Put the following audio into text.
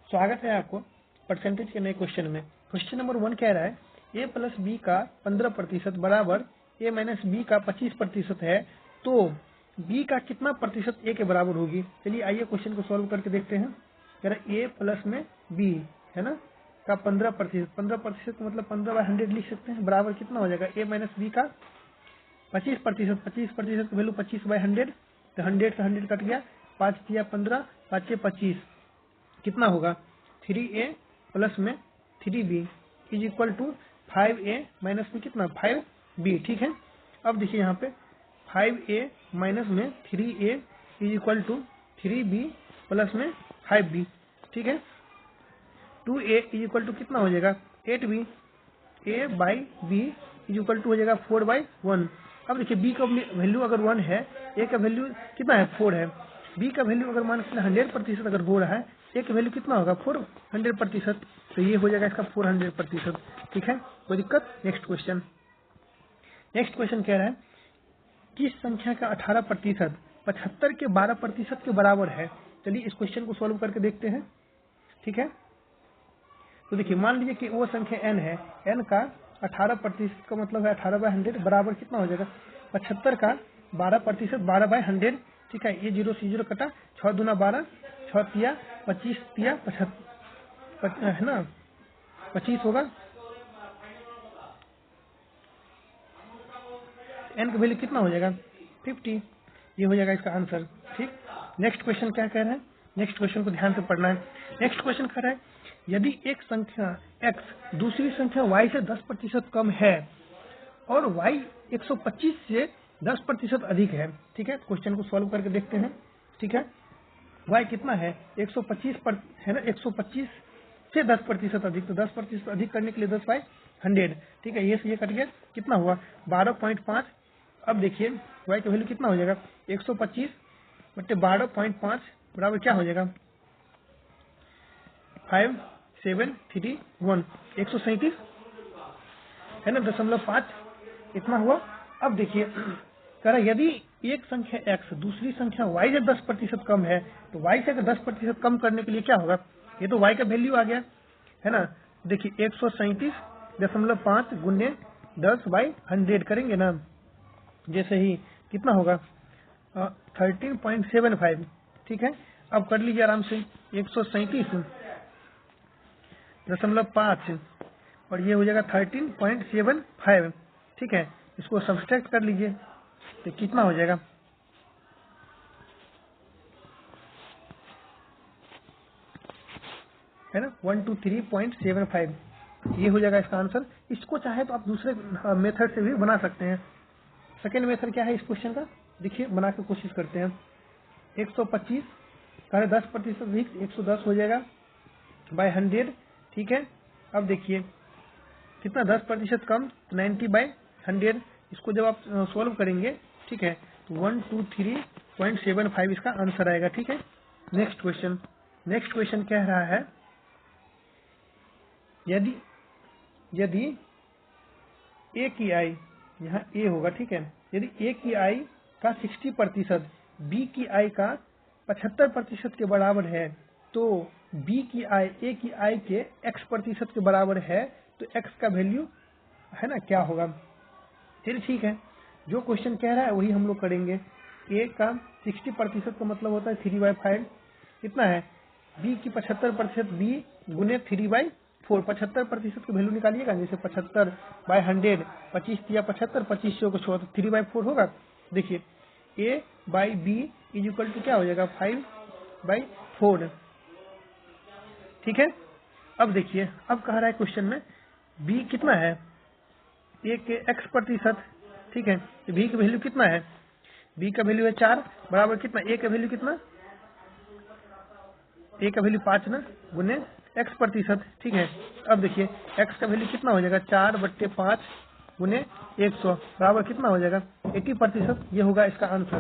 स्वागत है आपको परसेंटेज के नए क्वेश्चन में। क्वेश्चन नंबर 1 कह रहा है a प्लस बी का 15% बराबर a माइनस बी का 25% है, तो b का कितना प्रतिशत a के बराबर होगी। चलिए आइए क्वेश्चन को सॉल्व करके देखते हैं। कह रहा है a प्लस में b है ना का 15%, 15% मतलब 15/100 लिख सकते हैं, बराबर कितना हो जाएगा a माइनस बी का 25%, 25% की वैल्यू 25/100, तो 100 से 100 कट गया, 5 दिया 15, 5 के 25 कितना होगा 3a प्लस में 3b is equal to 5a minus में कितना 5b। ठीक है, अब देखिए यहाँ पे 5a माइनस में 3a is equal to 3b plus में 5b। ठीक है, 2a इज इक्वल टू कितना हो जाएगा 8b, a by b is equal to हो जाएगा 4/1। अब देखिए b का वैल्यू अगर 1 है, a का वैल्यू कितना है 4 है, b का वैल्यू अगर मान 100% अगर हो रहा है, a का वैल्यू कितना होगा 400%, तो ये हो जाएगा इसका 400%। ठीक है, कोई दिक्कत। नेक्स्ट क्वेश्चन कह रहा है किस संख्या का 18% 75 के 12% के बराबर है। चलिए इस क्वेश्चन को सॉल्व करके देखते हैं। ठीक है, तो देखिए मान लीजिए कि वो संख्या n है, n का 18% का मतलब है 18/100 बराबर कितना हो जाएगा 75 का 12%, 12/100। ठीक है, ये 0 से 0 कटा, 6 दूना 12, 6 तिया 25, तिया 75 है ना, 25 होगा। n का वैल्यू कितना हो जाएगा 50, ये हो जाएगा इसका आंसर। ठीक, नेक्स्ट क्वेश्चन क्या कह रहा है, नेक्स्ट क्वेश्चन को ध्यान से पढ़ना है। नेक्स्ट क्वेश्चन कह रहा है यदि एक संख्या x दूसरी संख्या y से 10% कम है और y 125 से 10% अधिक है। ठीक है, क्वेश्चन को सॉल्व करके देखते हैं। ठीक है, y कितना है 125 पर है ना, 125 से 10% अधिक, तो 10% अधिक करने के लिए 10/100। ठीक है, ये से ये कट गया, कितना हुआ 12.5। अब देखिए y का वैल्यू कितना हो जाएगा 125 बटे 12.5 बराबर क्या हो जाएगा 5731, 137 है ना, 0.5 इतना हुआ। अब देखिए कह रहा यदि एक संख्या x दूसरी संख्या y से 10% कम है, तो y से 10% कम करने के लिए क्या होगा, ये तो y का वैल्यू आ गया है ना। देखिए 137.5 गुने 10/100 करेंगे ना, जैसे ही कितना होगा 13.75। ठीक है, अब कर लीजिए आराम से 137.5 और ये हो जाएगा 13.75। ठीक है, इसको सब्सट्रैक्ट कर लीजिए तो कितना हो जाएगा है ना 123.75, ये हो जाएगा इसका आंसर। इसको चाहे तो आप दूसरे मेथड से भी बना सकते हैं। सेकेंड मेथड क्या है इस क्वेश्चन का, देखिए बना के कोशिश करते हैं। 125 का 10% अधिक 110 हो जाएगा बाय 100। ठीक है, अब देखिए कितना 10% कम 90/100, इसको जब आप सॉल्व करेंगे ठीक है तो 123.75 इसका आंसर आएगा। ठीक है, नेक्स्ट क्वेश्चन कह रहा है यदि a की i, यहाँ a होगा, ठीक है, यदि a की i का 60% b की i का 75% के बराबर है, तो b की i a की i के x% के बराबर है, तो x का वैल्यू है ना क्या होगा। चलिए ठीक है, जो क्वेश्चन कह रहा है वही हम लोग करेंगे। a का 60% का मतलब होता है 3/5, कितना है b की 75% b गुने 3/4, 75% की वैल्यू निकालिएगा, जैसे 75/100, 25 दिया 75, 25 को छोड़ तो 3/4 होगा। देखिए a by b is equal to क्या हो जाएगा 5/4। ठीक है, अब देखिए अब कह रहा है क्वेश्चन में b कितना है a के x%। ठीक है, तो b की वैल्यू कितना है, b का वैल्यू है 4 बराबर कितना a का वैल्यू कितना, a का वैल्यू 5 ना गुने x%। ठीक है, अब देखिए x का वैल्यू कितना हो जाएगा 4/5 गुने 100 बराबर कितना हो जाएगा 80%, ये होगा इसका आंसर।